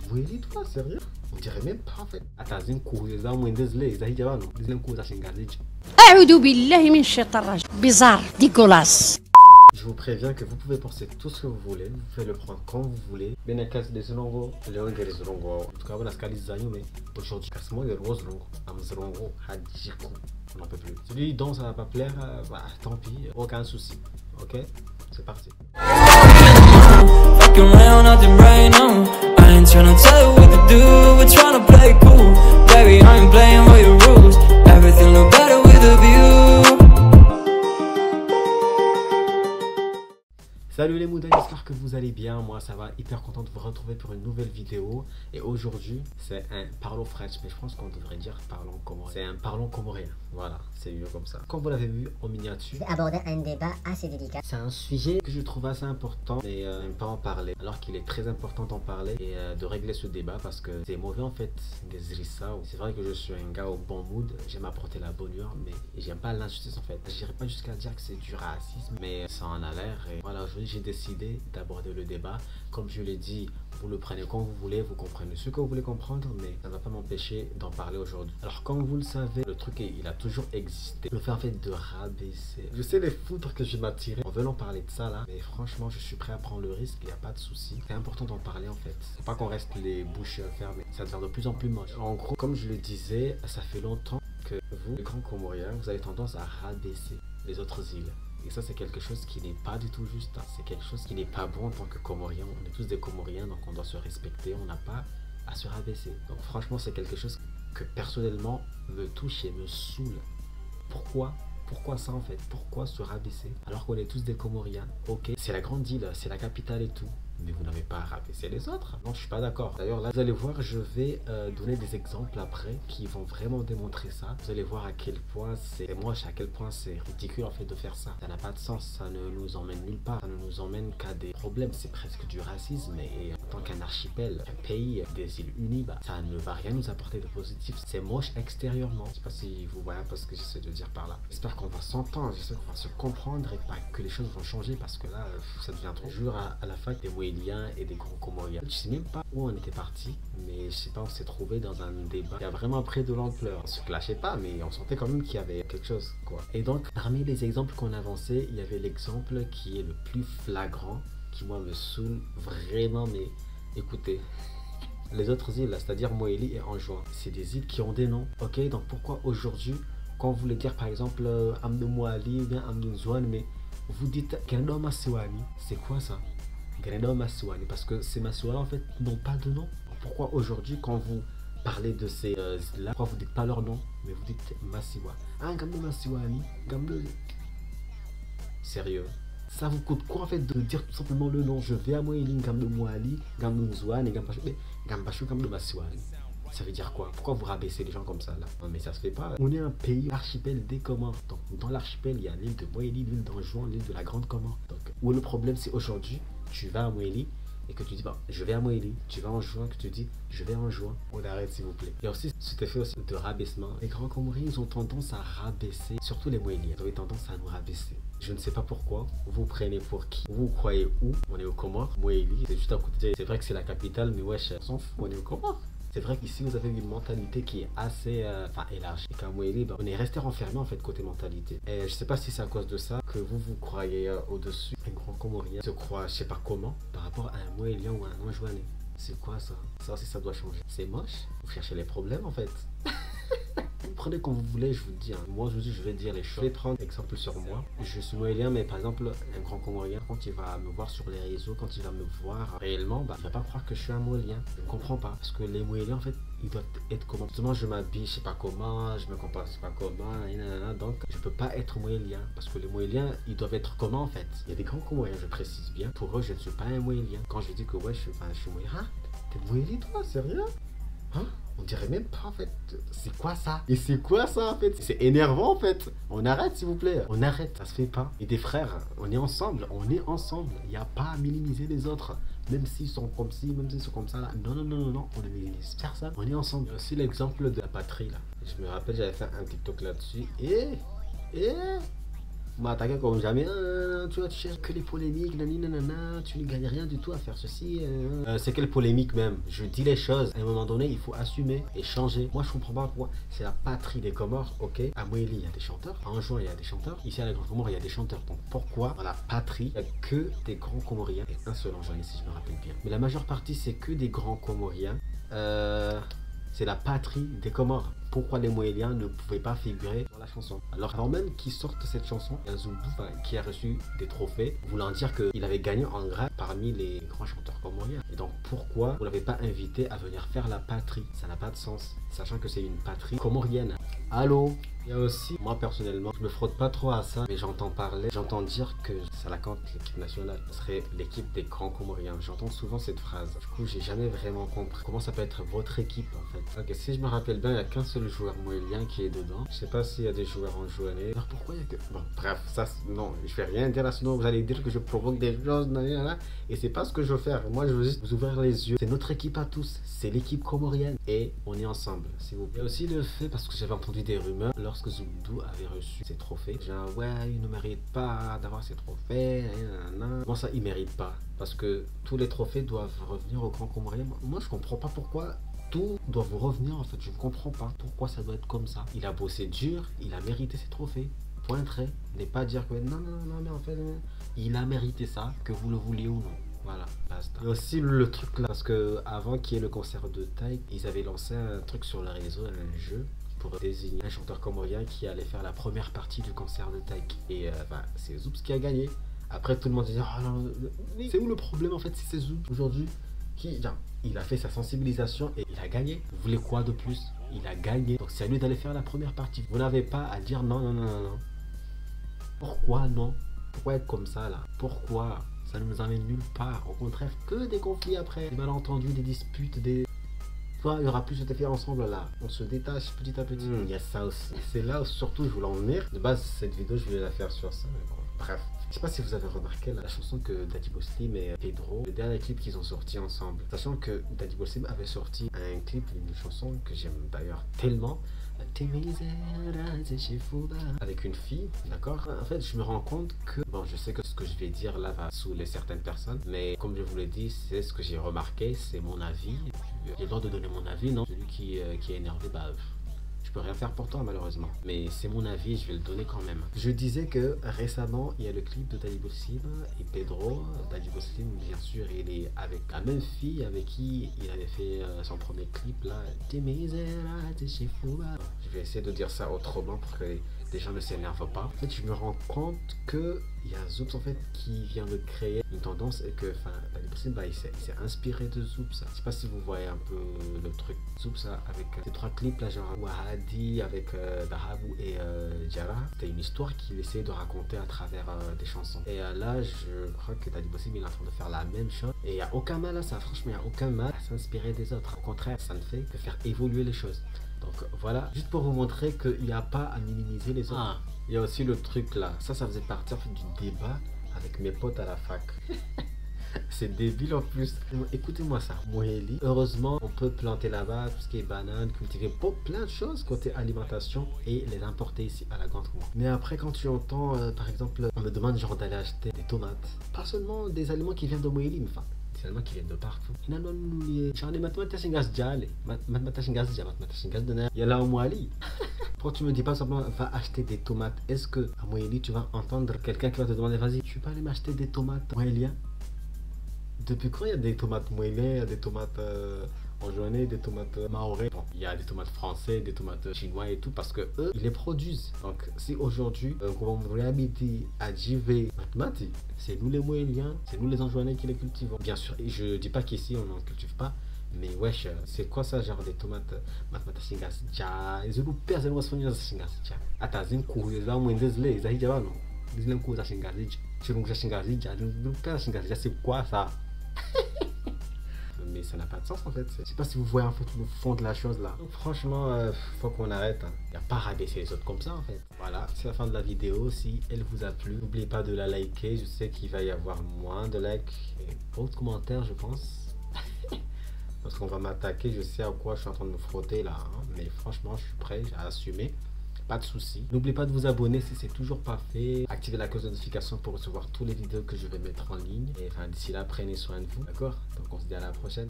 Mweli toi, sérieux? On dirait même pas en fait. Atazin kuuza mwendezle izahija bano. Dizlen kuuza shingaliji. أعوذ بالله من الشيطان الرجيم bizarre dégueulasse. Je vous préviens que vous pouvez penser tout ce que vous voulez, vous pouvez le prendre quand vous voulez. Benakas de Zongo, Léon de Zongo, en tout cas, on a scalisé, mais aujourd'hui, casse-moi le rose longo, Amzongo, Hadjikou, on n'en peut plus. Celui dont ça va pas plaire, bah tant pis, aucun souci, ok? C'est parti. Fucking around, nothing right now. I ain't tryna tell you what to do, we're tryna play cool. Baby, I ain't playing by your rules. Everything look better with a view. Salut les moudins, j'espère que vous allez bien. Moi ça va, hyper content de vous retrouver pour une nouvelle vidéo. Et aujourd'hui c'est un parlons French, mais je pense qu'on devrait dire parlons comorien. C'est un parlons comorien, voilà, c'est mieux comme ça. Comme vous l'avez vu en miniature, je vais aborder un débat assez délicat. C'est un sujet que je trouve assez important et n'aime pas en parler. Alors qu'il est très important d'en parler et de régler ce débat parce que c'est mauvais en fait. C'est vrai que je suis un gars au bon mood, j'aime apporter la bonne humeur, mais j'aime pas l'injustice en fait. Je dirais pas jusqu'à dire que c'est du racisme, mais ça en a l'air. Et voilà, aujourd'hui j'ai décidé d'aborder le débat. Comme je l'ai dit, vous le prenez quand vous voulez, vous comprenez ce que vous voulez comprendre, mais ça ne va pas m'empêcher d'en parler aujourd'hui. Alors comme vous le savez, le truc il a toujours existé. Le fait en fait de rabaisser. Je sais les foudres que je vais m'attirer en venant parler de ça là, mais franchement je suis prêt à prendre le risque, il n'y a pas de souci. C'est important d'en parler en fait. C'est pas qu'on reste les bouches fermées, ça devient de plus en plus moche. En gros, comme je le disais, ça fait longtemps que vous, les grands Comoriens, vous avez tendance à rabaisser les autres îles. Et ça c'est quelque chose qui n'est pas du tout juste, c'est quelque chose qui n'est pas bon en tant que Comoriens. On est tous des Comoriens, donc on doit se respecter, on n'a pas à se rabaisser. Donc franchement c'est quelque chose que personnellement me touche et me saoule. Pourquoi ça en fait? Pourquoi se rabaisser alors qu'on est tous des Comoriens? Ok, c'est la grande île, c'est la capitale et tout, mais vous n'avez pas à rabaisser les autres. Non, je suis pas d'accord. D'ailleurs là, vous allez voir, je vais donner des exemples après qui vont vraiment démontrer ça. Vous allez voir à quel point c'est moche, à quel point c'est ridicule en fait de faire ça. Ça n'a pas de sens, ça ne nous emmène nulle part, ça ne nous emmène qu'à des problèmes. C'est presque du racisme et en tant qu'un archipel, un pays, des îles unies, bah, ça ne va rien nous apporter de positif. C'est moche extérieurement. Je sais pas si vous voyez un peu ce que j'essaie de dire par là. J'espère qu'on va s'entendre, j'espère qu'on va se comprendre et pas que les choses vont changer parce que là, ça devient trop. Je jure à la fac des et des gros Comoriens. Je sais même pas où on était parti, mais je sais pas, on s'est trouvé dans un débat qui a vraiment pris de l'ampleur. On se clashait pas, mais on sentait quand même qu'il y avait quelque chose, quoi. Et donc, parmi les exemples qu'on avançait, il y avait l'exemple qui est le plus flagrant, qui moi me saoule vraiment, mais écoutez. Les autres îles, c'est-à-dire Moélie et Anjouan, c'est des îles qui ont des noms, ok? Donc pourquoi aujourd'hui, quand vous voulez dire par exemple Amdou Moali ou bien Amdou Zouane, mais vous dites Grenador Massiwani, c'est quoi ça? Grenador Massiwani, parce que ces Massiwani en fait n'ont pas de nom. Pourquoi aujourd'hui quand vous parlez de ces îles-là, pourquoi vous dites pas leur nom, mais vous dites Massiwa? Ah, Gamdo Massiwani, Gamdo... Sérieux? Ça vous coûte quoi en fait de dire tout simplement le nom? Je vais à Moélie, Gamdo Moali, Gamdo Zouane et Gambachou, Gamdo Massiwani. Ça veut dire quoi? Pourquoi vous rabaissez les gens comme ça là? Non mais ça se fait pas. On est un pays archipel des Comores. Donc dans l'archipel il y a l'île de Moélie, l'île d'Anjouan, l'île de la Grande Comore. Donc où le problème c'est aujourd'hui tu vas à Moélie et que tu dis bah, je vais à Moélie, tu vas en Juin, que tu dis je vais en Juin. On arrête s'il vous plaît. Il y a aussi cet effet aussi de rabaissement. Les grands Comoriens ils ont tendance à rabaisser, surtout les Moéliens. Ils ont tendance à nous rabaisser. Je ne sais pas pourquoi. Vous prenez pour qui? Vous croyez où? On est aux Comores. Moélie c'est juste à côté. C'est vrai que c'est la capitale, mais wesh, on s'en fout. On est aux Comores. C'est vrai qu'ici vous avez une mentalité qui est assez élargie. Et qu'à Moélie, bah, on est resté renfermé en fait côté mentalité. Et je sais pas si c'est à cause de ça que vous croyez au-dessus. Un grand Comorien se croit, je sais pas comment, par rapport à un Moélien ou à un Anjouanais. C'est quoi ça? Ça aussi ça doit changer. C'est moche. Vous cherchez les problèmes en fait. Vous prenez comme vous voulez, je vous dis. Hein. Moi aujourd'hui je vais dire les choses. Je vais prendre exemple sur moi. Je suis Moélien, mais par exemple un grand Comorien, quand il va me voir sur les réseaux, quand il va me voir réellement, bah, il va pas croire que je suis un Moélien. Je ne comprends pas. Parce que les Moéliens en fait, ils doivent être comment? Justement je m'habille, je sais pas comment, je me comporte, je sais pas comment, donc je peux pas être Moélien. Parce que les Moéliens, ils doivent être comment en fait? Il y a des grands Comoriens, je précise bien. Pour eux, je ne suis pas un Moélien. Quand je dis que ouais, je suis Moélien, ah, t'es Moélien toi, sérieux? Hein? On dirait même pas en fait. C'est quoi ça? Et c'est quoi ça en fait? C'est énervant en fait. On arrête s'il vous plaît. On arrête, ça se fait pas. Et des frères, on est ensemble. On est ensemble. Il n'y a pas à minimiser les autres. Même s'ils sont comme ci, même s'ils sont comme ça là. Non, non, non, non, non. On ne minimise personne. On est ensemble. Aussi l'exemple de la patrie là. Je me rappelle, j'avais fait un TikTok là-dessus. Et On m'a attaqué comme jamais. Tu vois, tu cherches que les polémiques, nanana, tu ne gagnes rien du tout à faire ceci. C'est quelle polémique même? Je dis les choses. À un moment donné, il faut assumer et changer. Moi, je comprends pas pourquoi. C'est la patrie des Comores, ok. À Moélie, il y a des chanteurs. À Anjouan, il y a des chanteurs. Ici, à la Grande Comore, il y a des chanteurs. Donc pourquoi dans la patrie, il n'y a que des grands Comoriens et un seul Anjouanais, si je me rappelle bien. Mais la majeure partie, c'est que des grands Comoriens. C'est la patrie des Comores. Pourquoi les Moéliens ne pouvaient pas figurer dans la chanson? Alors avant même qu'ils sortent cette chanson, il y a Zoubdou qui a reçu des trophées, voulant dire qu'il avait gagné en grade parmi les grands chanteurs comoriens. Et donc pourquoi vous ne l'avez pas invité à venir faire la patrie? Ça n'a pas de sens, sachant que c'est une patrie comorienne. Allô? Il y a aussi, moi personnellement, je me frotte pas trop à ça, mais j'entends parler, j'entends dire que ça la compte l'équipe nationale, ce serait l'équipe des grands Comoriens. J'entends souvent cette phrase. Du coup, j'ai jamais vraiment compris comment ça peut être votre équipe en fait. Ok, si je me rappelle bien, il n'y a qu'un seul joueur moélien qui est dedans. Je sais pas s'il y a des joueurs anjouanais. Alors pourquoi il y a que... Bon, bref, ça, non, je vais rien dire là, sinon vous allez dire que je provoque des choses, et c'est pas ce que je veux faire. Moi, je veux juste vous ouvrir les yeux. C'est notre équipe à tous, c'est l'équipe comorienne, et on est ensemble, s'il vous plaît. Il y a aussi le fait, parce que j'avais entendu des rumeurs, lorsque Zoubdou avait reçu ses trophées, genre ouais, il ne mérite pas d'avoir ses trophées, nanana. Comment ça, il mérite pas? Parce que tous les trophées doivent revenir au grand Comorien. Moi, je comprends pas pourquoi tout doit vous revenir en fait. Je ne comprends pas pourquoi ça doit être comme ça. Il a bossé dur, il a mérité ses trophées. Point trait. N'est pas dire que non, mais en fait, il a mérité ça, que vous le vouliez ou non. Voilà, basta. Et aussi le truc là, parce que avant qu'il y ait le concert de Taïk, ils avaient lancé un truc sur le réseau, un jeu pour désigner un chanteur comorien qui allait faire la première partie du concert de Taïk. Et c'est Zoubs qui a gagné. Après tout le monde dit oh, non, c'est où le problème en fait si c'est Zoubs aujourd'hui qui il a fait sa sensibilisation et il a gagné. Vous voulez quoi de plus? Il a gagné. Donc c'est à lui d'aller faire la première partie. Vous n'avez pas à dire non. Pourquoi non? Pourquoi être comme ça là? Pourquoi? Ça ne nous amène nulle part. Au contraire, que des conflits après. Des malentendus, des disputes, des... Toi, il y aura plus de faire ensemble là. On se détache petit à petit. Il y a ça aussi. C'est là où surtout je voulais en venir. De base, cette vidéo, je voulais la faire sur ça. Mais bon, bref. Je sais pas si vous avez remarqué la chanson que Daddy Boslim et Pedro, le dernier clip qu'ils ont sorti ensemble. Sachant que Daddy Boslim avait sorti un clip d'une chanson que j'aime d'ailleurs tellement. Avec une fille, d'accord? En fait, je me rends compte que, bon, je sais que ce que je vais dire là va saouler certaines personnes, mais comme je vous l'ai dit, c'est ce que j'ai remarqué, c'est mon avis. J'ai le droit de donner mon avis, non? Celui qui est énervé, bah, je peux rien faire pour toi malheureusement. Mais c'est mon avis, je vais le donner quand même. Je disais que récemment, il y a le clip de Daddy Boslim et Pedro. Daddy Boslim, bien sûr, il est avec la même fille avec qui il avait fait son premier clip là. Je vais essayer de dire ça autrement pour que les gens ne s'énervent pas. En fait, je me rends compte que il y a Zoubs en fait qui vient de créer une tendance et que Daddy Boslim, bah, il s'est inspiré de Zoubs. Je sais pas si vous voyez un peu le truc Zoubs avec ces trois clips là, genre Wahadi avec Dahabou et Jara. C'était une histoire qu'il essayait de raconter à travers des chansons. Et là, je crois que Daddy Boslim il est en train de faire la même chose. Et il n'y a aucun mal à ça, franchement, il n'y a aucun mal à s'inspirer des autres. Au contraire, ça ne fait que faire évoluer les choses. Donc voilà, juste pour vous montrer qu'il n'y a pas à minimiser les autres. Il y a aussi le truc là, ça faisait partie en fait, du débat avec mes potes à la fac. C'est débile en plus. Écoutez-moi ça, Moélie, heureusement on peut planter là-bas tout ce qui est banane, cultiver plein de choses côté alimentation et les importer ici à la Grande Comore. Mais après quand tu entends par exemple, on me demande genre d'aller acheter des tomates, pas seulement des aliments qui viennent de Moélie, mais enfin des aliments qui viennent de partout. Il y a là au Moali. Pourquoi tu me dis pas simplement va acheter des tomates? Est-ce que à Moélie tu vas entendre quelqu'un qui va te demander vas-y tu peux aller m'acheter des tomates moéliens? Depuis quand il y a des tomates moéliens, il y a des tomates anjouanais, des tomates maorais? Bon, il y a des tomates français, des tomates chinois et tout parce que eux ils les produisent. Donc si aujourd'hui on voulait habiter à JV mathématiques, c'est nous les moéliens, c'est nous les anjouanais qui les cultivons. Bien sûr, et je dis pas qu'ici on n'en cultive pas. Mais wesh, c'est quoi ça genre des tomates mathématiques? Ils ont perdu le soin de chingazi. Atazin courir là moins des les ça y va non. Ils n'ont pas chingazi. Tu n'as pas chingazi, c'est quoi ça? Mais ça n'a pas de sens en fait. Je sais pas si vous voyez en fait le fond de la chose là. Donc, franchement, faut qu'on arrête. Il n'y a pas à rabaisser les autres comme ça en fait. Voilà, c'est la fin de la vidéo. Si elle vous a plu, n'oubliez pas de la liker. Je sais qu'il va y avoir moins de likes et beaucoup de commentaires, je pense. Parce qu'on va m'attaquer. Je sais à quoi je suis en train de me frotter là. Hein. Mais franchement, je suis prêt à assumer. pas de souci. N'oubliez pas de vous abonner si c'est toujours pas fait. Activez la cloche de notification pour recevoir toutes les vidéos que je vais mettre en ligne. Et enfin, d'ici là, prenez soin de vous, d'accord? Donc on se dit à la prochaine.